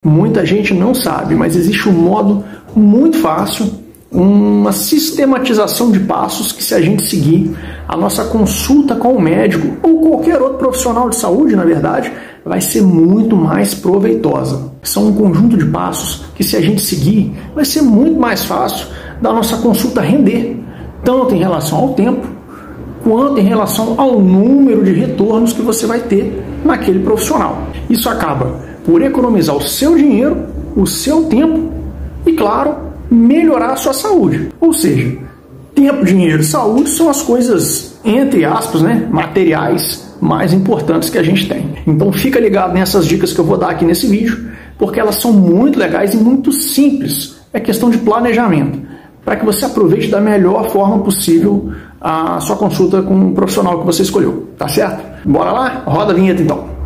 Muita gente não sabe, mas existe um modo muito fácil, uma sistematização de passos que, se a gente seguir, a nossa consulta com o médico ou qualquer outro profissional de saúde, na verdade, vai ser muito mais proveitosa. São um conjunto de passos que, se a gente seguir, vai ser muito mais fácil da nossa consulta render, tanto em relação ao tempo, quanto em relação ao número de retornos que você vai ter naquele profissional. Isso acaba por economizar o seu dinheiro, o seu tempo e, claro, melhorar a sua saúde. Ou seja, tempo, dinheiro e saúde são as coisas, entre aspas, materiais mais importantes que a gente tem. Então fica ligado nessas dicas que eu vou dar aqui nesse vídeo, porque elas são muito legais e muito simples. É questão de planejamento, para que você aproveite da melhor forma possível a sua consulta com o profissional que você escolheu. Tá certo? Bora lá? Roda a vinheta então.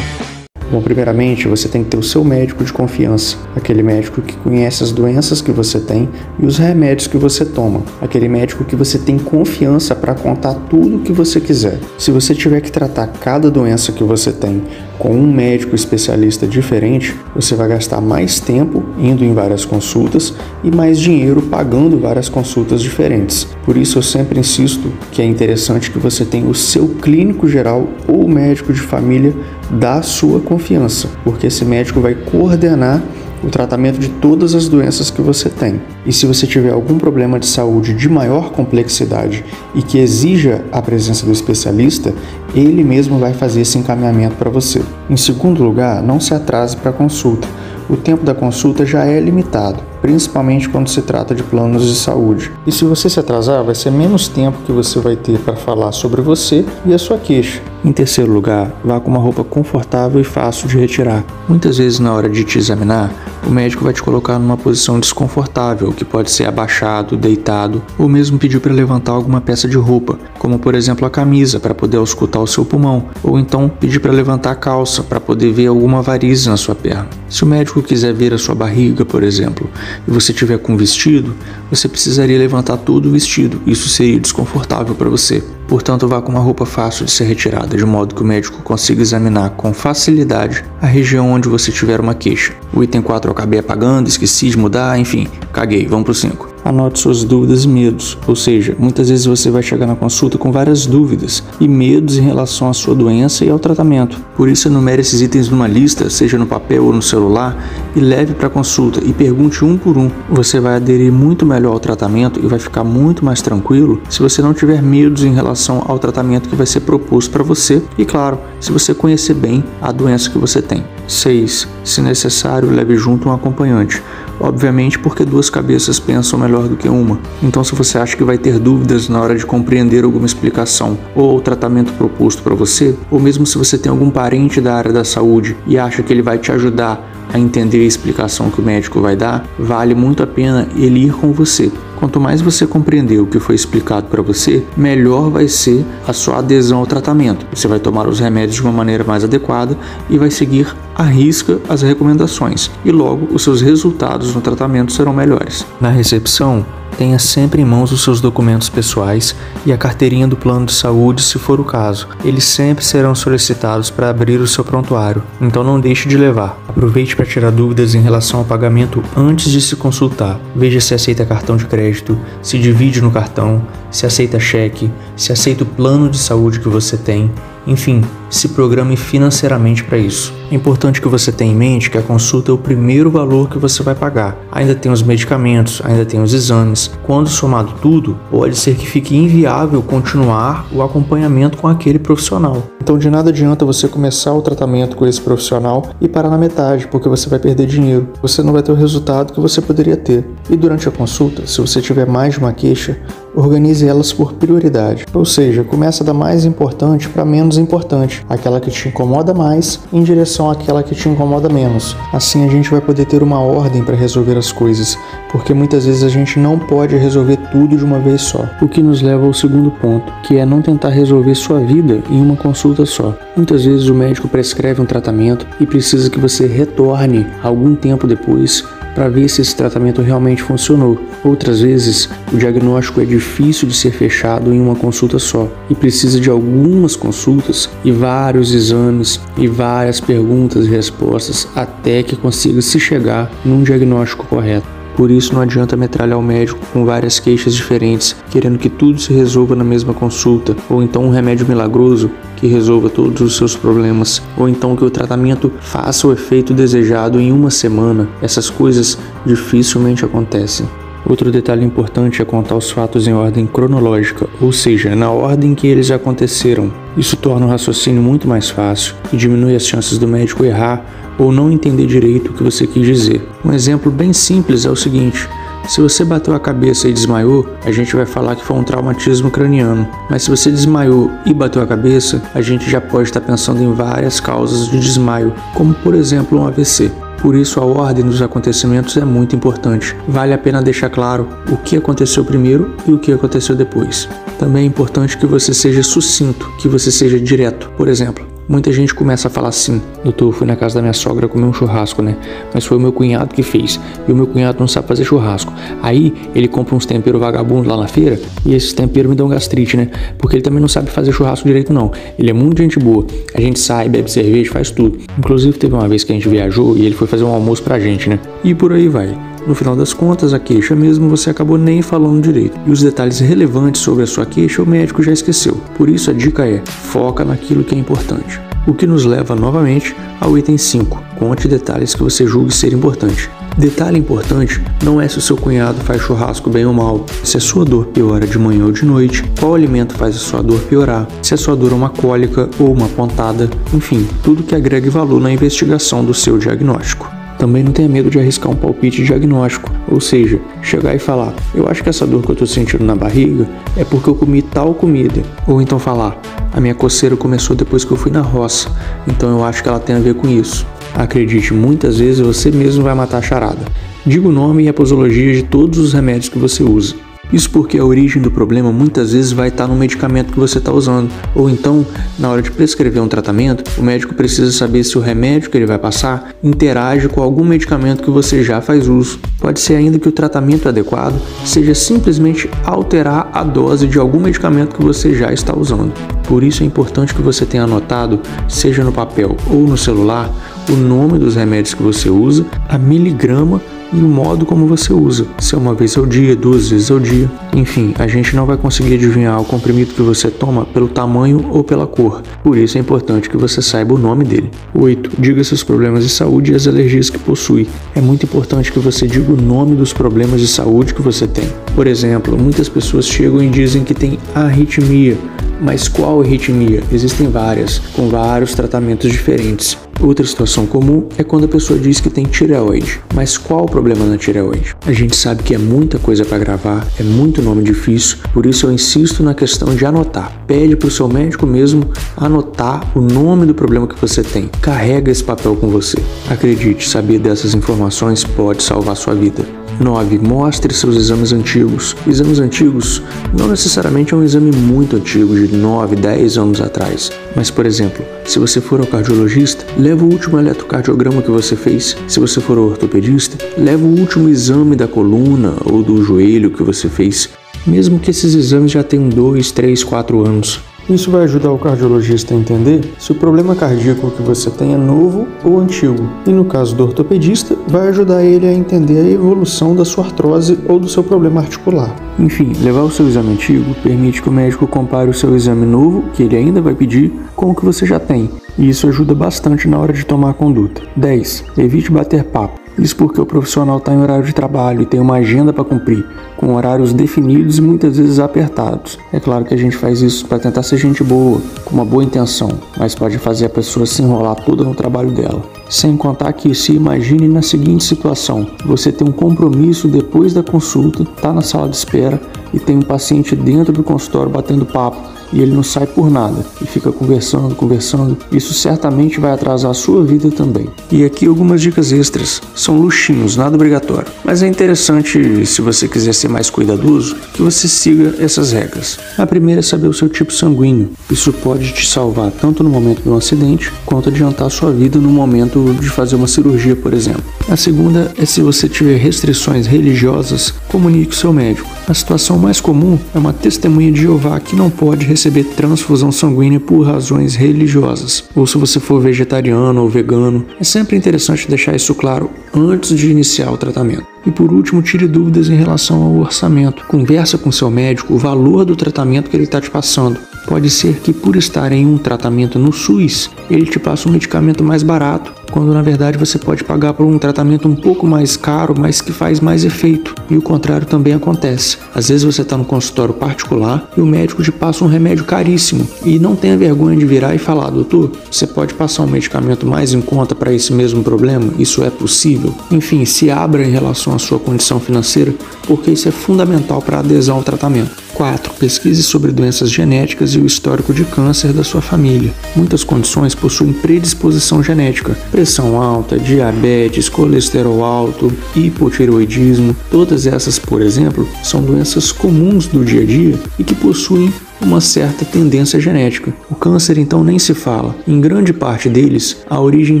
Bom, primeiramente você tem que ter o seu médico de confiança, aquele médico que conhece as doenças que você tem e os remédios que você toma, aquele médico que você tem confiança para contar tudo o que você quiser. Se você tiver que tratar cada doença que você tem com um médico especialista diferente, você vai gastar mais tempo indo em várias consultas e mais dinheiro pagando várias consultas diferentes. Por isso eu sempre insisto que é interessante que você tenha o seu clínico geral ou médico de família da sua confiança, porque esse médico vai coordenar o tratamento de todas as doenças que você tem. E se você tiver algum problema de saúde de maior complexidade e que exija a presença do especialista, ele mesmo vai fazer esse encaminhamento para você. Em segundo lugar, não se atrase para a consulta. O tempo da consulta já é limitado, principalmente quando se trata de planos de saúde. E se você se atrasar, vai ser menos tempo que você vai ter para falar sobre você e a sua queixa. Em terceiro lugar, vá com uma roupa confortável e fácil de retirar. Muitas vezes, na hora de te examinar, o médico vai te colocar numa posição desconfortável, que pode ser abaixado, deitado, ou mesmo pedir para levantar alguma peça de roupa, como por exemplo a camisa, para poder auscultar o seu pulmão, ou então pedir para levantar a calça, para poder ver alguma varize na sua perna. Se o médico quiser ver a sua barriga, por exemplo, e você tiver com vestido, você precisaria levantar todo o vestido. Isso seria desconfortável para você. Portanto, vá com uma roupa fácil de ser retirada, de modo que o médico consiga examinar com facilidade a região onde você tiver uma queixa. O item 4 eu acabei apagando, esqueci de mudar, enfim, caguei, vamos pro 5. Anote suas dúvidas e medos, ou seja, muitas vezes você vai chegar na consulta com várias dúvidas e medos em relação à sua doença e ao tratamento. Por isso, enumere esses itens numa lista, seja no papel ou no celular, e leve para a consulta e pergunte um por um. Você vai aderir muito melhor ao tratamento e vai ficar muito mais tranquilo se você não tiver medos em relação ao tratamento que vai ser proposto para você e, claro, se você conhecer bem a doença que você tem. 6. Se necessário, leve junto um acompanhante. Obviamente porque duas cabeças pensam melhor do que uma. Então, se você acha que vai ter dúvidas na hora de compreender alguma explicação ou o tratamento proposto para você, ou mesmo se você tem algum parente da área da saúde e acha que ele vai te ajudar a entender a explicação que o médico vai dar, vale muito a pena ele ir com você. Quanto mais você compreender o que foi explicado para você, melhor vai ser a sua adesão ao tratamento. Você vai tomar os remédios de uma maneira mais adequada e vai seguir à risca as recomendações. E logo, os seus resultados no tratamento serão melhores. Na recepção, tenha sempre em mãos os seus documentos pessoais e a carteirinha do plano de saúde, se for o caso. Eles sempre serão solicitados para abrir o seu prontuário, então não deixe de levar. Aproveite para tirar dúvidas em relação ao pagamento antes de se consultar. Veja se aceita cartão de crédito, se divide no cartão, se aceita cheque, se aceita o plano de saúde que você tem. Enfim, se programe financeiramente para isso. É importante que você tenha em mente que a consulta é o primeiro valor que você vai pagar. Ainda tem os medicamentos, ainda tem os exames. Quando somado tudo, pode ser que fique inviável continuar o acompanhamento com aquele profissional. Então de nada adianta você começar o tratamento com esse profissional e parar na metade, porque você vai perder dinheiro. Você não vai ter o resultado que você poderia ter. E durante a consulta, se você tiver mais de uma queixa, organize elas por prioridade. Ou seja, começa da mais importante para menos importante, aquela que te incomoda mais em direção àquela que te incomoda menos. Assim a gente vai poder ter uma ordem para resolver as coisas, porque muitas vezes a gente não pode resolver tudo de uma vez só. O que nos leva ao segundo ponto, que é não tentar resolver sua vida em uma consulta só. Muitas vezes o médico prescreve um tratamento e precisa que você retorne algum tempo depois para ver se esse tratamento realmente funcionou. Outras vezes, o diagnóstico é difícil de ser fechado em uma consulta só e precisa de algumas consultas e vários exames e várias perguntas e respostas até que consiga se chegar num diagnóstico correto. Por isso não adianta metralhar o médico com várias queixas diferentes, querendo que tudo se resolva na mesma consulta, ou então um remédio milagroso que resolva todos os seus problemas, ou então que o tratamento faça o efeito desejado em uma semana. Essas coisas dificilmente acontecem. Outro detalhe importante é contar os fatos em ordem cronológica, ou seja, na ordem que eles aconteceram. Isso torna o raciocínio muito mais fácil e diminui as chances do médico errar ou não entender direito o que você quis dizer. Um exemplo bem simples é o seguinte: se você bateu a cabeça e desmaiou, a gente vai falar que foi um traumatismo craniano. Mas se você desmaiou e bateu a cabeça, a gente já pode estar pensando em várias causas de desmaio, como por exemplo um AVC. Por isso a ordem dos acontecimentos é muito importante. Vale a pena deixar claro o que aconteceu primeiro e o que aconteceu depois. Também é importante que você seja sucinto, que você seja direto. Por exemplo, muita gente começa a falar assim: doutor, eu fui na casa da minha sogra comer um churrasco, né? Mas foi o meu cunhado que fez. E o meu cunhado não sabe fazer churrasco. Aí ele compra uns temperos vagabundos lá na feira e esses temperos me dão gastrite, né? Porque ele também não sabe fazer churrasco direito, não. Ele é muito gente boa. A gente sai, bebe cerveja, faz tudo. Inclusive teve uma vez que a gente viajou e ele foi fazer um almoço pra gente, né? E por aí vai. No final das contas, a queixa mesmo você acabou nem falando direito. E os detalhes relevantes sobre a sua queixa o médico já esqueceu. Por isso a dica é: foca naquilo que é importante. O que nos leva novamente ao item 5. Conte detalhes que você julgue ser importante. Detalhe importante não é se o seu cunhado faz churrasco bem ou mal, se a sua dor piora de manhã ou de noite, qual alimento faz a sua dor piorar, se a sua dor é uma cólica ou uma pontada, enfim, tudo que agregue valor na investigação do seu diagnóstico. Também não tenha medo de arriscar um palpite diagnóstico, ou seja, chegar e falar: eu acho que essa dor que eu estou sentindo na barriga é porque eu comi tal comida. Ou então falar: a minha coceira começou depois que eu fui na roça, então eu acho que ela tem a ver com isso. Acredite, muitas vezes você mesmo vai matar a charada. Diga o nome e a posologia de todos os remédios que você usa. Isso porque a origem do problema muitas vezes vai estar no medicamento que você está usando. Ou então, na hora de prescrever um tratamento, o médico precisa saber se o remédio que ele vai passar interage com algum medicamento que você já faz uso. Pode ser ainda que o tratamento adequado seja simplesmente alterar a dose de algum medicamento que você já está usando. Por isso é importante que você tenha anotado, seja no papel ou no celular, o nome dos remédios que você usa, a miligrama e o modo como você usa, se é uma vez ao dia, 2 vezes ao dia. Enfim, a gente não vai conseguir adivinhar o comprimido que você toma pelo tamanho ou pela cor, por isso é importante que você saiba o nome dele. 8. Diga seus problemas de saúde e as alergias que possui. É muito importante que você diga o nome dos problemas de saúde que você tem. Por exemplo, muitas pessoas chegam e dizem que tem arritmia. Mas qual arritmia? Existem várias, com vários tratamentos diferentes. Outra situação comum é quando a pessoa diz que tem tireoide. Mas qual o problema na tireoide? A gente sabe que é muita coisa para gravar, é muito nome difícil, por isso eu insisto na questão de anotar. Pede para o seu médico mesmo anotar o nome do problema que você tem. Carrega esse papel com você. Acredite, saber dessas informações pode salvar sua vida. 9. Mostre seus exames antigos. Exames antigos não necessariamente é um exame muito antigo, de 9, 10 anos atrás. Mas, por exemplo, se você for ao cardiologista, leva o último eletrocardiograma que você fez. Se você for ao ortopedista, leva o último exame da coluna ou do joelho que você fez. Mesmo que esses exames já tenham 2, 3, 4 anos. Isso vai ajudar o cardiologista a entender se o problema cardíaco que você tem é novo ou antigo. E no caso do ortopedista, vai ajudar ele a entender a evolução da sua artrose ou do seu problema articular. Enfim, levar o seu exame antigo permite que o médico compare o seu exame novo, que ele ainda vai pedir, com o que você já tem. E isso ajuda bastante na hora de tomar a conduta. 10. Evite bater papo. Isso porque o profissional está em horário de trabalho e tem uma agenda para cumprir, com horários definidos e muitas vezes apertados. É claro que a gente faz isso para tentar ser gente boa, com uma boa intenção, mas pode fazer a pessoa se enrolar toda no trabalho dela. Sem contar que, se imagine na seguinte situação: você tem um compromisso depois da consulta, está na sala de espera e tem um paciente dentro do consultório batendo papo. e ele não sai por nada e fica conversando, isso certamente vai atrasar a sua vida também. E aqui algumas dicas extras, são luxinhos, nada obrigatório, mas é interessante, se você quiser ser mais cuidadoso, que você siga essas regras. A primeira é saber o seu tipo sanguíneo, isso pode te salvar tanto no momento de um acidente, quanto adiantar a sua vida no momento de fazer uma cirurgia, por exemplo. A segunda é se você tiver restrições religiosas, comunique com seu médico. A situação mais comum é uma testemunha de Jeová que não pode receber transfusão sanguínea por razões religiosas. Ou se você for vegetariano ou vegano, é sempre interessante deixar isso claro antes de iniciar o tratamento. E por último, tire dúvidas em relação ao orçamento. Conversa com seu médico o valor do tratamento que ele está te passando. Pode ser que por estar em um tratamento no SUS, ele te passe um medicamento mais barato, quando na verdade você pode pagar por um tratamento um pouco mais caro, mas que faz mais efeito. E o contrário também acontece. Às vezes você está no consultório particular e o médico te passa um remédio caríssimo. E não tenha vergonha de virar e falar: doutor, você pode passar um medicamento mais em conta para esse mesmo problema? Isso é possível? Enfim, se abra em relação à sua condição financeira, porque isso é fundamental para a adesão ao tratamento. 4. Pesquise sobre doenças genéticas e o histórico de câncer da sua família. Muitas condições possuem predisposição genética. Pressão alta, diabetes, colesterol alto, hipotireoidismo. Todas essas, por exemplo, são doenças comuns do dia a dia e que possuem uma certa tendência genética. O câncer então nem se fala. Em grande parte deles, a origem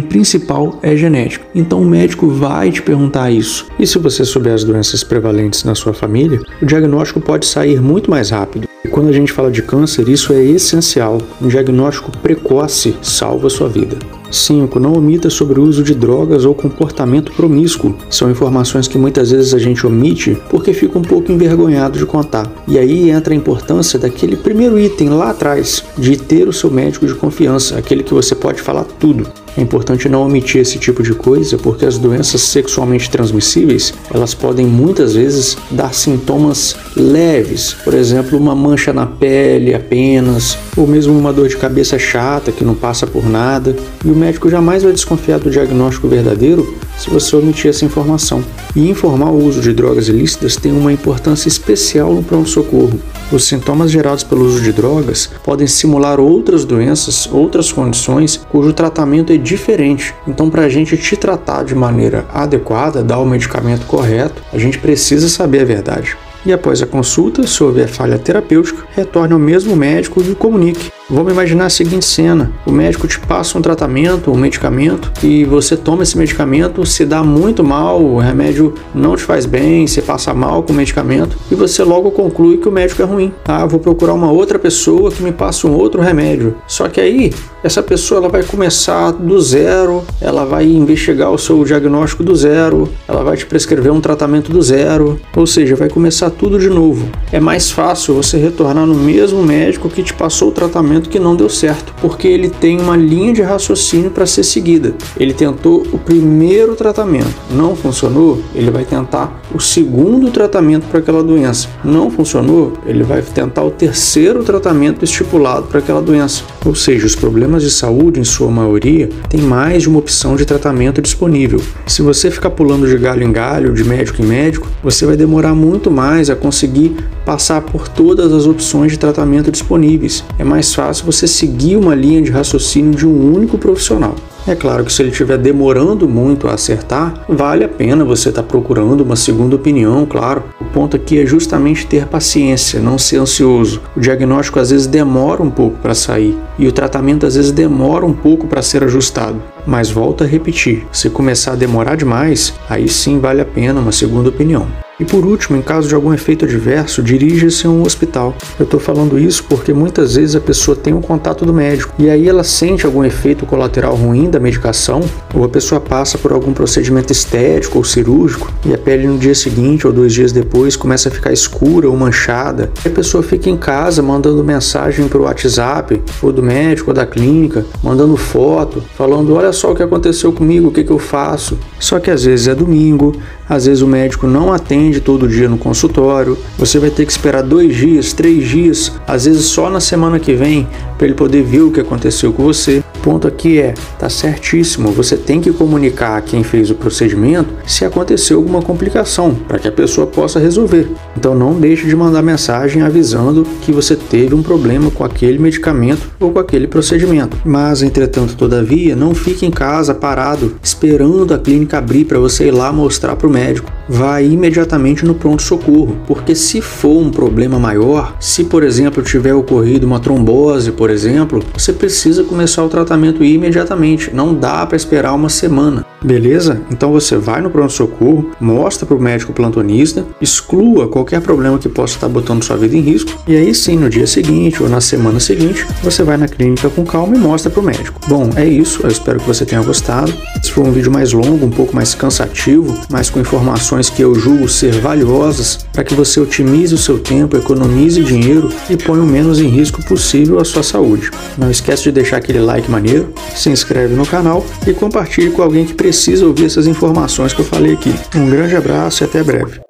principal é genética. Então o médico vai te perguntar isso. E se você souber as doenças prevalentes na sua família, o diagnóstico pode sair muito mais rápido. E quando a gente fala de câncer, isso é essencial. Um diagnóstico precoce salva a sua vida. 5. Não omita sobre o uso de drogas ou comportamento promíscuo. São informações que muitas vezes a gente omite porque fica um pouco envergonhado de contar. E aí entra a importância daquele primeiro item lá atrás, de ter o seu médico de confiança, aquele que você pode falar tudo. É importante não omitir esse tipo de coisa porque as doenças sexualmente transmissíveis, elas podem muitas vezes dar sintomas leves, por exemplo, uma mancha na pele apenas, ou mesmo uma dor de cabeça chata que não passa por nada, e o médico jamais vai desconfiar do diagnóstico verdadeiro se você omitir essa informação. E informar o uso de drogas ilícitas tem uma importância especial no pronto-socorro. Os sintomas gerados pelo uso de drogas podem simular outras doenças, outras condições cujo tratamento é diferente. Então, para a gente te tratar de maneira adequada, dar o medicamento correto, a gente precisa saber a verdade. E após a consulta, se houver falha terapêutica, retorne ao mesmo médico e comunique. Vamos imaginar a seguinte cena: o médico te passa um tratamento, um medicamento, e você toma esse medicamento, se dá muito mal, o remédio não te faz bem, você passa mal com o medicamento, e você logo conclui que o médico é ruim. Vou procurar uma outra pessoa que me passe um outro remédio. Só que aí, essa pessoa ela vai começar do zero, ela vai investigar o seu diagnóstico do zero, ela vai te prescrever um tratamento do zero, ou seja, vai começar tudo de novo. É mais fácil você retornar no mesmo médico que te passou o tratamento que não deu certo, porque ele tem uma linha de raciocínio para ser seguida. Ele tentou o primeiro tratamento, não funcionou, ele vai tentar o segundo tratamento para aquela doença. Não funcionou, ele vai tentar o terceiro tratamento estipulado para aquela doença. Ou seja, os problemas de saúde, em sua maioria, têm mais de uma opção de tratamento disponível. Se você ficar pulando de galho em galho, de médico em médico, você vai demorar muito mais a conseguir passar por todas as opções de tratamento disponíveis. É mais fácil você seguir uma linha de raciocínio de um único profissional. É claro que se ele estiver demorando muito a acertar, vale a pena você estar procurando uma segunda opinião, claro. O ponto aqui é justamente ter paciência, não ser ansioso. O diagnóstico às vezes demora um pouco para sair e o tratamento às vezes demora um pouco para ser ajustado. Mas volto a repetir, se começar a demorar demais, aí sim vale a pena uma segunda opinião. E por último, em caso de algum efeito adverso, dirija-se a um hospital. Eu estou falando isso porque muitas vezes a pessoa tem um contato do médico e aí ela sente algum efeito colateral ruim da medicação, ou a pessoa passa por algum procedimento estético ou cirúrgico e a pele no dia seguinte ou 2 dias depois começa a ficar escura ou manchada. E a pessoa fica em casa mandando mensagem para o WhatsApp, ou do médico ou da clínica, mandando foto, falando: olha só o que aconteceu comigo, o que eu faço? Só que às vezes é domingo, às vezes o médico não atende todo dia no consultório, você vai ter que esperar 2 dias, 3 dias, às vezes só na semana que vem, para ele poder ver o que aconteceu com você. ponto aqui tá certíssimo, você tem que comunicar a quem fez o procedimento se aconteceu alguma complicação, para que a pessoa possa resolver. Então não deixe de mandar mensagem avisando que você teve um problema com aquele medicamento ou com aquele procedimento. Mas, entretanto, todavia, não fique em casa parado, esperando a clínica abrir para você ir lá mostrar para o médico. Vá imediatamente no pronto-socorro, porque se for um problema maior, se, por exemplo, tiver ocorrido uma trombose, por exemplo, você precisa começar o tratamento imediatamente, não dá para esperar uma semana. Beleza? Então você vai no pronto-socorro, mostra para o médico plantonista, exclua qualquer problema que possa estar botando sua vida em risco, e aí sim, no dia seguinte ou na semana seguinte, você vai na clínica com calma e mostra para o médico. Bom, é isso, eu espero que você tenha gostado. Esse foi um vídeo mais longo, um pouco mais cansativo, mas com informações que eu julgo ser valiosas para que você otimize o seu tempo, economize dinheiro e ponha o menos em risco possível a sua saúde. Não esquece de deixar aquele like maneiro, se inscreve no canal e compartilhe com alguém que precisa ouvir essas informações que eu falei aqui. Um grande abraço e até breve.